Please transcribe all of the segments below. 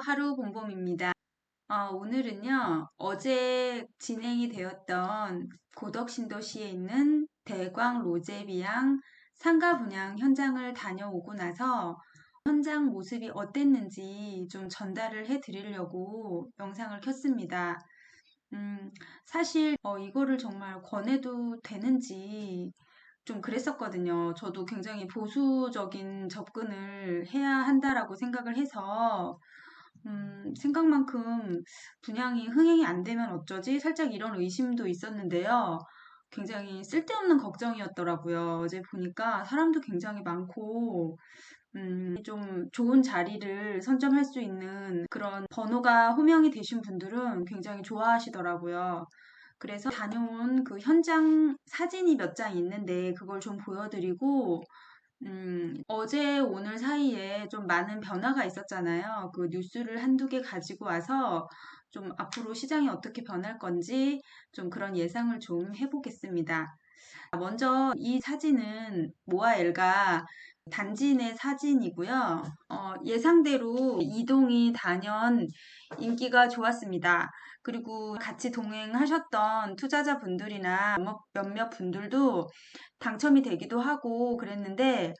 하루 본봄입니다. 오늘은요, 어제 진행이 되었던 고덕신도시에 있는 대광 로제비앙 상가 분양 현장을 다녀오고 나서 현장 모습이 어땠는지 좀 전달을 해 드리려고 영상을 켰습니다. 사실 이거를 정말 권해도 되는지 좀 그랬었거든요. 저도 굉장히 보수적인 접근을 해야 한다라고 생각을 해서 생각만큼 분양이 흥행이 안 되면 어쩌지? 살짝 이런 의심도 있었는데요. 굉장히 쓸데없는 걱정이었더라고요. 어제 보니까 사람도 굉장히 많고, 좀 좋은 자리를 선점할 수 있는 그런 번호가 호명이 되신 분들은 굉장히 좋아하시더라고요. 그래서 다녀온 그 현장 사진이 몇 장 있는데 그걸 좀 보여드리고, 어제 오늘 사이에 좀 많은 변화가 있었잖아요. 그 뉴스를 한두 개 가지고 와서 좀 앞으로 시장이 어떻게 변할 건지 좀 그런 예상을 좀 해보겠습니다. 먼저 이 사진은 모아엘가 단지 내 사진이고요. 예상대로 이동이 단연 인기가 좋았습니다. 그리고 같이 동행하셨던 투자자분들이나 몇몇 분들도 당첨이 되기도 하고 그랬는데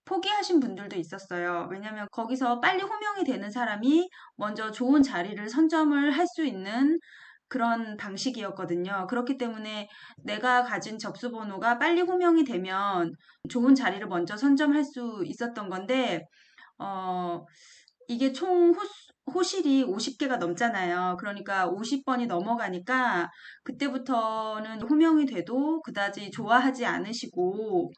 포기하신 분들도 있었어요. 왜냐면 거기서 빨리 호명이 되는 사람이 먼저 좋은 자리를 선점을 할 수 있는 그런 방식이었거든요. 그렇기 때문에 내가 가진 접수 번호가 빨리 호명이 되면 좋은 자리를 먼저 선점할 수 있었던 건데, 어, 이게 총 호실이 50개가 넘잖아요. 그러니까 50번이 넘어가니까 그때부터는 호명이 돼도 그다지 좋아하지 않으시고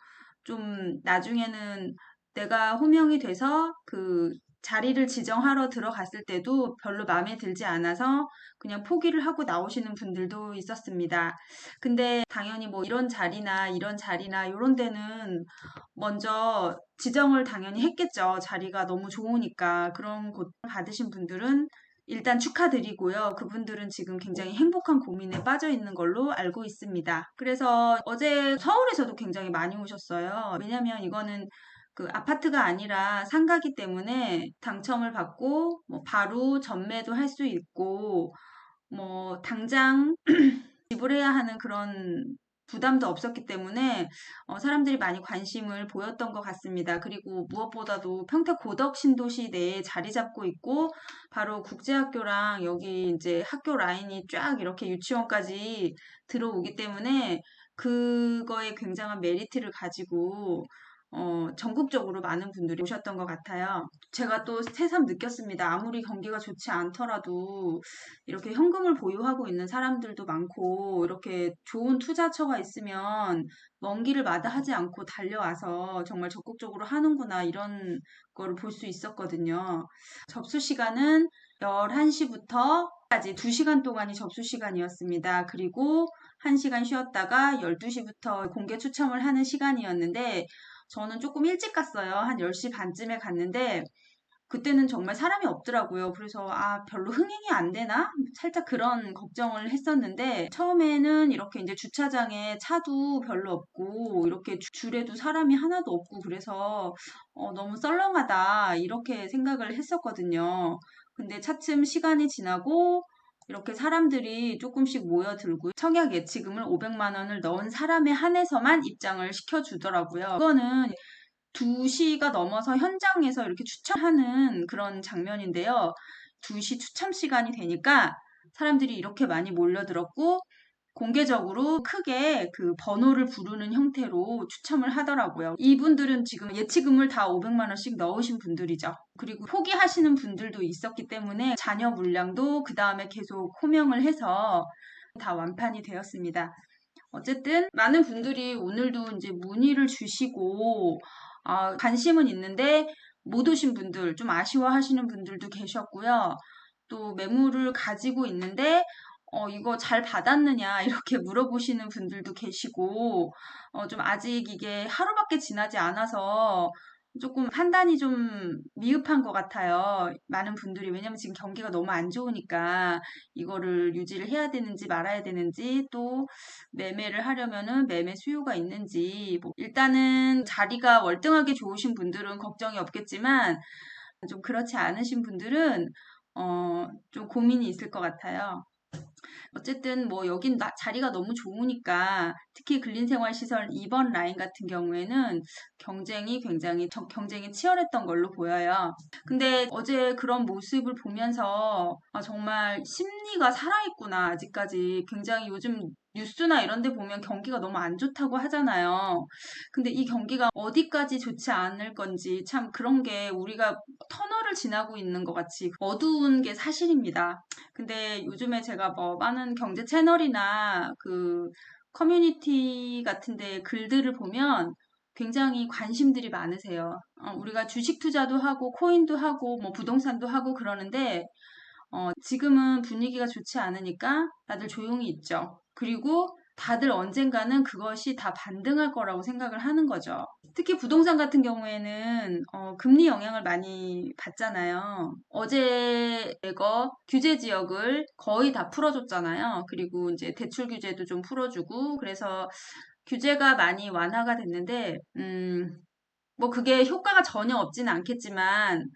좀 나중에는 내가 호명이 돼서 그 자리를 지정하러 들어갔을 때도 별로 마음에 들지 않아서 그냥 포기를 하고 나오시는 분들도 있었습니다. 근데 당연히 뭐 이런 자리나 이런 데는 먼저 지정을 당연히 했겠죠. 자리가 너무 좋으니까. 그런 곳 받으신 분들은 일단 축하드리고요. 그분들은 지금 굉장히 행복한 고민에 빠져 있는 걸로 알고 있습니다. 그래서 어제 서울에서도 굉장히 많이 오셨어요. 왜냐면 이거는 그 아파트가 아니라 상가기 때문에 당첨을 받고 뭐 바로 전매도 할 수 있고 뭐 당장 지불해야 하는 그런 부담도 없었기 때문에 사람들이 많이 관심을 보였던 것 같습니다. 그리고 무엇보다도 평택 고덕 신도시 내에 자리 잡고 있고 바로 국제학교랑 여기 이제 학교 라인이 쫙 이렇게 유치원까지 들어오기 때문에 그거에 굉장한 메리트를 가지고 전국적으로 많은 분들이 오셨던 것 같아요. 제가 또 새삼 느꼈습니다. 아무리 경기가 좋지 않더라도 이렇게 현금을 보유하고 있는 사람들도 많고 이렇게 좋은 투자처가 있으면 먼 길을 마다하지 않고 달려와서 정말 적극적으로 하는구나 이런 거를 볼 수 있었거든요. 접수 시간은 11시부터 까지 2시간 동안이 접수 시간이었습니다. 그리고 1시간 쉬었다가 12시부터 공개 추첨을 하는 시간이었는데 저는 조금 일찍 갔어요. 한 10시 반쯤에 갔는데 그때는 정말 사람이 없더라고요. 그래서 별로 흥행이 안 되나? 살짝 그런 걱정을 했었는데 처음에는 이렇게 이제 주차장에 차도 별로 없고 이렇게 줄에도 사람이 하나도 없고 그래서 너무 썰렁하다 이렇게 생각을 했었거든요. 근데 차츰 시간이 지나고 이렇게 사람들이 조금씩 모여들고 청약 예치금을 500만 원을 넣은 사람에 한해서만 입장을 시켜주더라고요. 그거는 2시가 넘어서 현장에서 이렇게 추첨하는 그런 장면인데요. 2시 추첨 시간이 되니까 사람들이 이렇게 많이 몰려들었고 공개적으로 크게 그 번호를 부르는 형태로 추첨을 하더라고요. 이분들은 지금 예치금을 다 500만 원씩 넣으신 분들이죠. 그리고 포기하시는 분들도 있었기 때문에 잔여 물량도 그 다음에 계속 호명을 해서 다 완판이 되었습니다. 어쨌든 많은 분들이 오늘도 이제 문의를 주시고 관심은 있는데 못 오신 분들, 좀 아쉬워하시는 분들도 계셨고요. 또 매물을 가지고 있는데 이거 잘 받았느냐 이렇게 물어보시는 분들도 계시고 좀 아직 이게 하루밖에 지나지 않아서 조금 판단이 좀 미흡한 것 같아요. 많은 분들이 왜냐면 지금 경기가 너무 안 좋으니까 이거를 유지를 해야 되는지 말아야 되는지 또 매매를 하려면은 매매 수요가 있는지 뭐 일단은 자리가 월등하게 좋으신 분들은 걱정이 없겠지만 좀 그렇지 않으신 분들은 좀 고민이 있을 것 같아요. 어쨌든 뭐 여긴 자리가 너무 좋으니까 특히 근린생활시설 2번 라인 같은 경우에는 경쟁이 치열했던 걸로 보여요. 근데 어제 그런 모습을 보면서 아, 정말 심리가 살아있구나. 아직까지 굉장히 요즘 뉴스나 이런 데 보면 경기가 너무 안 좋다고 하잖아요. 근데 이 경기가 어디까지 좋지 않을 건지 참 그런 게 우리가 터널을 지나고 있는 것 같이 어두운 게 사실입니다. 근데 요즘에 제가 뭐 많은 경제 채널이나 그 커뮤니티 같은 데 글들을 보면 굉장히 관심들이 많으세요. 우리가 주식 투자도 하고 코인도 하고 뭐 부동산도 하고 그러는데 지금은 분위기가 좋지 않으니까 다들 조용히 있죠. 그리고 다들 언젠가는 그것이 다 반등할 거라고 생각을 하는 거죠. 특히 부동산 같은 경우에는 금리 영향을 많이 받잖아요. 어제 이거 규제 지역을 거의 다 풀어줬잖아요. 그리고 이제 대출 규제도 좀 풀어주고 그래서 규제가 많이 완화가 됐는데 뭐 그게 효과가 전혀 없지는 않겠지만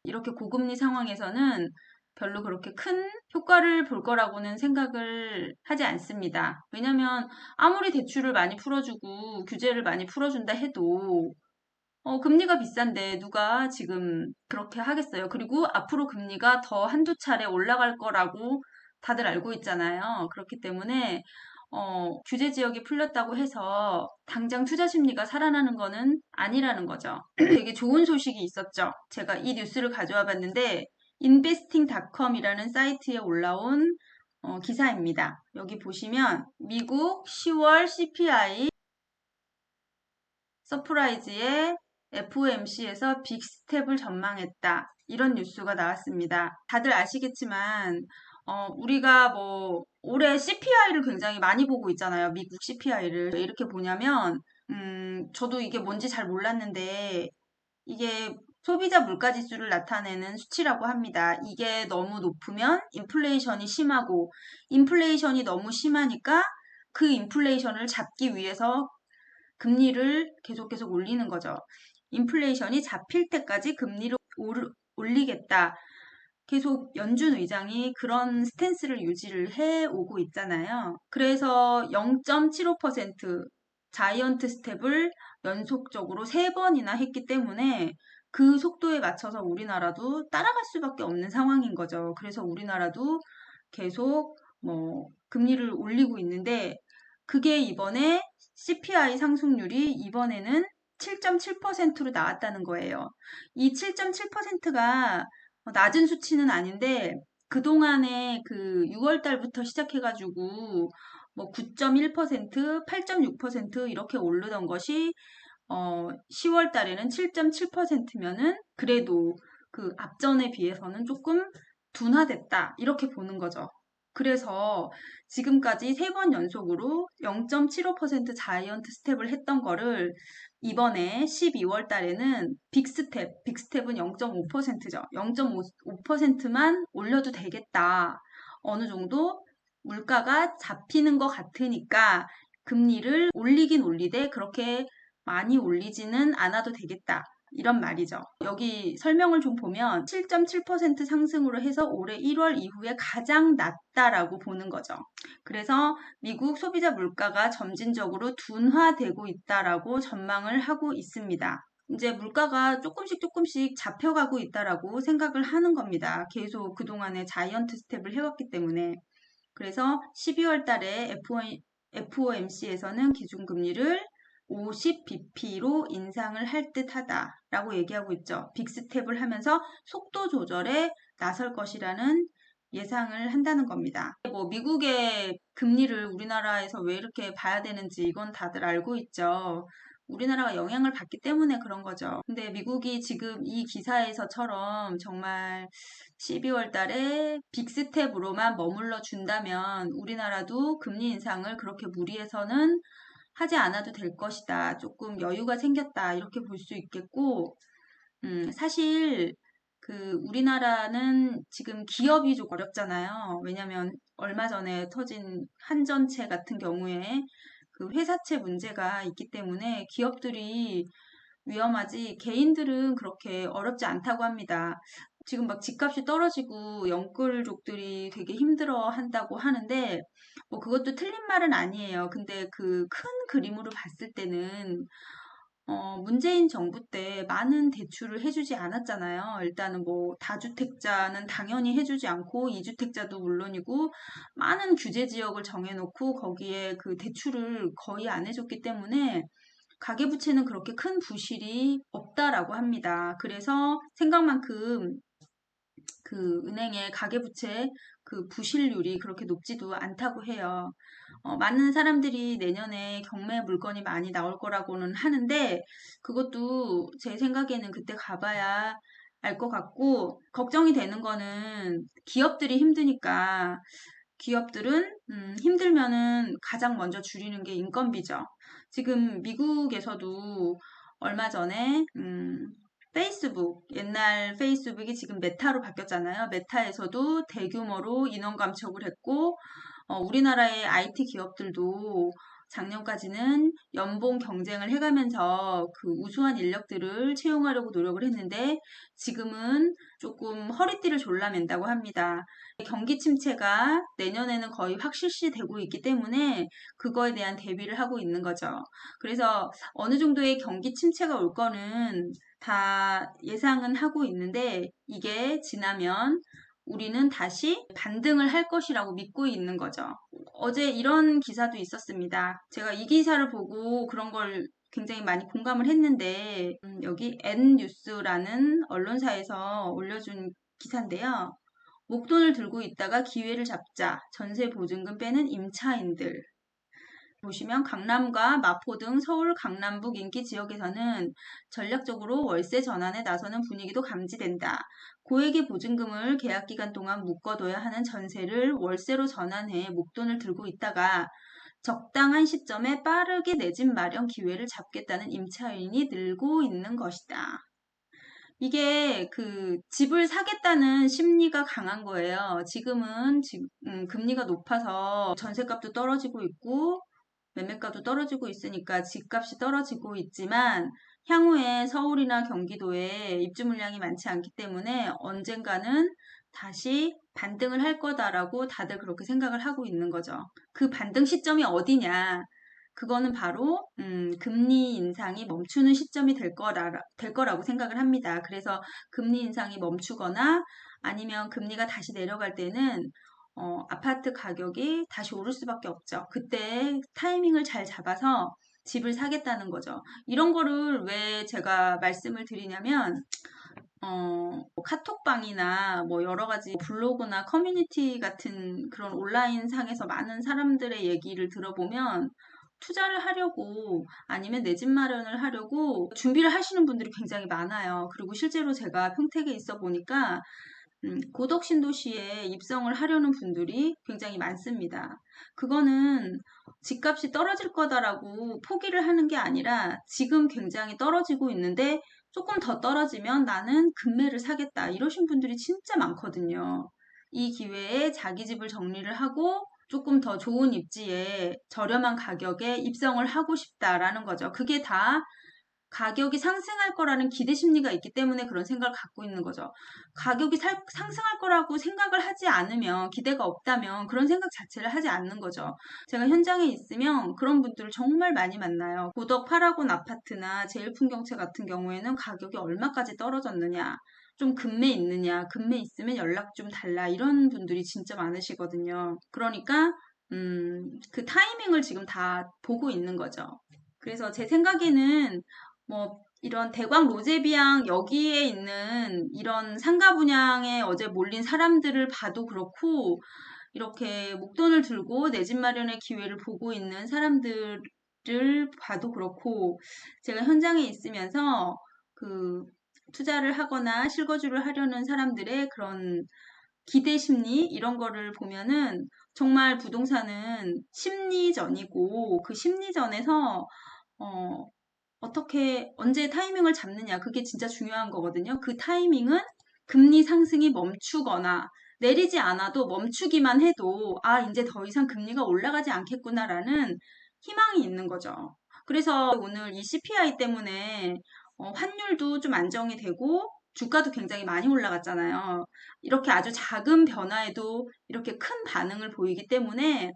이렇게 고금리 상황에서는 별로 그렇게 큰 효과를 볼 거라고는 생각을 하지 않습니다. 왜냐면 아무리 대출을 많이 풀어주고 규제를 많이 풀어준다 해도 금리가 비싼데 누가 지금 그렇게 하겠어요. 그리고 앞으로 금리가 더 한두 차례 올라갈 거라고 다들 알고 있잖아요. 그렇기 때문에 규제 지역이 풀렸다고 해서 당장 투자 심리가 살아나는 거는 아니라는 거죠. 되게 좋은 소식이 있었죠. 제가 이 뉴스를 가져와 봤는데 investing.com이라는 사이트에 올라온 기사입니다. 여기 보시면 미국 10월 CPI 서프라이즈의 FOMC에서 빅스텝을 전망했다. 이런 뉴스가 나왔습니다. 다들 아시겠지만 우리가 뭐 올해 CPI를 굉장히 많이 보고 있잖아요. 미국 CPI를. 왜 이렇게 보냐면 저도 이게 뭔지 잘 몰랐는데 이게 소비자 물가 지수를 나타내는 수치라고 합니다. 이게 너무 높으면 인플레이션이 심하고 인플레이션이 너무 심하니까 그 인플레이션을 잡기 위해서 금리를 계속 올리는 거죠. 인플레이션이 잡힐 때까지 금리를 올리겠다. 계속 연준 의장이 그런 스탠스를 유지를 해 오고 있잖아요. 그래서 0.75% 자이언트 스텝을 연속적으로 3번이나 했기 때문에 그 속도에 맞춰서 우리나라도 따라갈 수밖에 없는 상황인 거죠. 그래서 우리나라도 계속 뭐 금리를 올리고 있는데 그게 이번에 CPI 상승률이 이번에는 7.7%로 나왔다는 거예요. 이 7.7%가 낮은 수치는 아닌데 그동안에 그 6월 달부터 시작해가지고 뭐 9.1%, 8.6% 이렇게 오르던 것이 10월 달에는 7.7%면은 그래도 그 앞전에 비해서는 조금 둔화됐다. 이렇게 보는 거죠. 그래서 지금까지 3번 연속으로 0.75% 자이언트 스텝을 했던 거를 이번에 12월 달에는 빅스텝은 0.5%죠. 0.5%만 올려도 되겠다. 어느 정도 물가가 잡히는 것 같으니까 금리를 올리긴 올리되 그렇게 많이 올리지는 않아도 되겠다. 이런 말이죠. 여기 설명을 좀 보면 7.7% 상승으로 해서 올해 1월 이후에 가장 낮다라고 보는 거죠. 그래서 미국 소비자 물가가 점진적으로 둔화되고 있다라고 전망을 하고 있습니다. 이제 물가가 조금씩 잡혀가고 있다라고 생각을 하는 겁니다. 계속 그동안에 자이언트 스텝을 해왔기 때문에. 그래서 12월 달에 FOMC에서는 기준금리를 50bp로 인상을 할 듯하다라고 얘기하고 있죠. 빅스텝을 하면서 속도 조절에 나설 것이라는 예상을 한다는 겁니다. 뭐 미국의 금리를 우리나라에서 왜 이렇게 봐야 되는지 이건 다들 알고 있죠. 우리나라가 영향을 받기 때문에 그런 거죠. 근데 미국이 지금 이 기사에서처럼 정말 12월 달에 빅스텝으로만 머물러 준다면 우리나라도 금리 인상을 그렇게 무리해서는 하지 않아도 될 것이다. 조금 여유가 생겼다. 이렇게 볼 수 있겠고, 사실 우리나라는 지금 기업이 좀 어렵잖아요. 왜냐면 얼마 전에 터진 한전채 같은 경우에 그 회사채 문제가 있기 때문에 기업들이 위험하지 개인들은 그렇게 어렵지 않다고 합니다. 지금 막 집값이 떨어지고 영끌족들이 되게 힘들어 한다고 하는데, 뭐 그것도 틀린 말은 아니에요. 근데 그 큰 그림으로 봤을 때는, 문재인 정부 때 많은 대출을 해주지 않았잖아요. 일단은 뭐 다주택자는 당연히 해주지 않고, 이주택자도 물론이고, 많은 규제 지역을 정해놓고 거기에 그 대출을 거의 안 해줬기 때문에 가계부채는 그렇게 큰 부실이 없다라고 합니다. 그래서 생각만큼 그 은행의 가계부채 그 부실률이 그렇게 높지도 않다고 해요. 많은 사람들이 내년에 경매 물건이 많이 나올 거라고는 하는데 그것도 제 생각에는 그때 가봐야 알 것 같고 걱정이 되는 거는 기업들이 힘드니까 기업들은 힘들면은 가장 먼저 줄이는 게 인건비죠. 지금 미국에서도 얼마 전에 페이스북, 옛날 페이스북이 지금 메타로 바뀌었잖아요. 메타에서도 대규모로 인원 감축을 했고, 우리나라의 IT 기업들도 작년까지는 연봉 경쟁을 해가면서 그 우수한 인력들을 채용하려고 노력을 했는데, 지금은 조금 허리띠를 졸라맨다고 합니다. 경기 침체가 내년에는 거의 확실시 되고 있기 때문에 그거에 대한 대비를 하고 있는 거죠. 그래서 어느 정도의 경기 침체가 올 거는 다 예상은 하고 있는데 이게 지나면 우리는 다시 반등을 할 것이라고 믿고 있는 거죠. 어제 이런 기사도 있었습니다. 제가 이 기사를 보고 그런 걸 굉장히 많이 공감을 했는데 여기 N뉴스라는 언론사에서 올려준 기사인데요. 목돈을 들고 있다가 기회를 잡자 전세 보증금 빼는 임차인들. 보시면 강남과 마포 등 서울 강남북 인기 지역에서는 전략적으로 월세 전환에 나서는 분위기도 감지된다. 고액의 보증금을 계약 기간 동안 묶어둬야 하는 전세를 월세로 전환해 목돈을 들고 있다가 적당한 시점에 빠르게 내 집 마련 기회를 잡겠다는 임차인이 늘고 있는 것이다. 이게 그 집을 사겠다는 심리가 강한 거예요. 지금은 금리가 높아서 전세값도 떨어지고 있고 매매가도 떨어지고 있으니까 집값이 떨어지고 있지만 향후에 서울이나 경기도에 입주 물량이 많지 않기 때문에 언젠가는 다시 반등을 할 거다라고 다들 그렇게 생각을 하고 있는 거죠. 그 반등 시점이 어디냐? 그거는 바로 금리 인상이 멈추는 시점이 될 거라고 생각을 합니다. 그래서 금리 인상이 멈추거나 아니면 금리가 다시 내려갈 때는 아파트 가격이 다시 오를 수밖에 없죠. 그때 타이밍을 잘 잡아서 집을 사겠다는 거죠. 이런 거를 왜 제가 말씀을 드리냐면 뭐 카톡방이나 뭐 여러 가지 블로그나 커뮤니티 같은 그런 온라인 상에서 많은 사람들의 얘기를 들어보면 투자를 하려고 아니면 내 집 마련을 하려고 준비를 하시는 분들이 굉장히 많아요. 그리고 실제로 제가 평택에 있어 보니까 고덕 신도시에 입성을 하려는 분들이 굉장히 많습니다. 그거는 집값이 떨어질 거다라고 포기를 하는 게 아니라 지금 굉장히 떨어지고 있는데 조금 더 떨어지면 나는 금매를 사겠다. 이러신 분들이 진짜 많거든요. 이 기회에 자기 집을 정리를 하고 조금 더 좋은 입지에 저렴한 가격에 입성을 하고 싶다라는 거죠. 그게 다 가격이 상승할 거라는 기대 심리가 있기 때문에 그런 생각을 갖고 있는 거죠. 가격이 상승할 거라고 생각을 하지 않으면, 기대가 없다면 그런 생각 자체를 하지 않는 거죠. 제가 현장에 있으면 그런 분들을 정말 많이 만나요. 고덕 파라곤 아파트나 제일풍경채 같은 경우에는 가격이 얼마까지 떨어졌느냐, 좀 금매 있느냐, 금매 있으면 연락 좀 달라, 이런 분들이 진짜 많으시거든요. 그러니까, 그 타이밍을 지금 다 보고 있는 거죠. 그래서 제 생각에는 뭐 이런 대광 로제비앙 여기에 있는 이런 상가 분양에 어제 몰린 사람들을 봐도 그렇고 이렇게 목돈을 들고 내 집 마련의 기회를 보고 있는 사람들을 봐도 그렇고 제가 현장에 있으면서 그 투자를 하거나 실거주를 하려는 사람들의 그런 기대 심리 이런 거를 보면은 정말 부동산은 심리전이고 그 심리전에서 어, 어떻게, 언제 타이밍을 잡느냐. 그게 진짜 중요한 거거든요. 그 타이밍은 금리 상승이 멈추거나 내리지 않아도 멈추기만 해도, 아, 이제 더 이상 금리가 올라가지 않겠구나라는 희망이 있는 거죠. 그래서 오늘 이 CPI 때문에 환율도 좀 안정이 되고, 주가도 굉장히 많이 올라갔잖아요. 이렇게 아주 작은 변화에도 이렇게 큰 반응을 보이기 때문에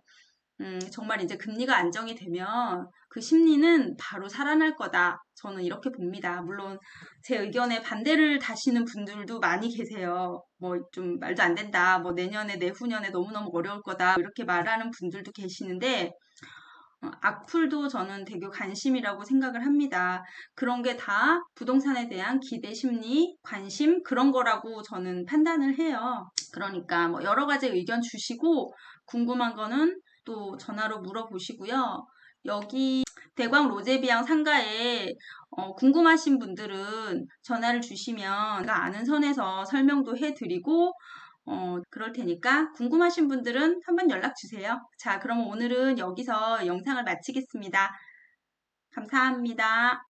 정말 이제 금리가 안정이 되면 그 심리는 바로 살아날 거다. 저는 이렇게 봅니다. 물론 제 의견에 반대를 다시는 분들도 많이 계세요. 뭐 좀 말도 안 된다. 뭐 내년에 내후년에 너무너무 어려울 거다. 이렇게 말하는 분들도 계시는데 악플도 저는 되게 관심이라고 생각을 합니다. 그런 게 다 부동산에 대한 기대 심리, 관심 그런 거라고 저는 판단을 해요. 그러니까 뭐 여러 가지 의견 주시고 궁금한 거는 또 전화로 물어보시고요. 여기 대광 로제비앙 상가에 궁금하신 분들은 전화를 주시면 제가 아는 선에서 설명도 해드리고 그럴 테니까 궁금하신 분들은 한번 연락 주세요. 자, 그럼 오늘은 여기서 영상을 마치겠습니다. 감사합니다.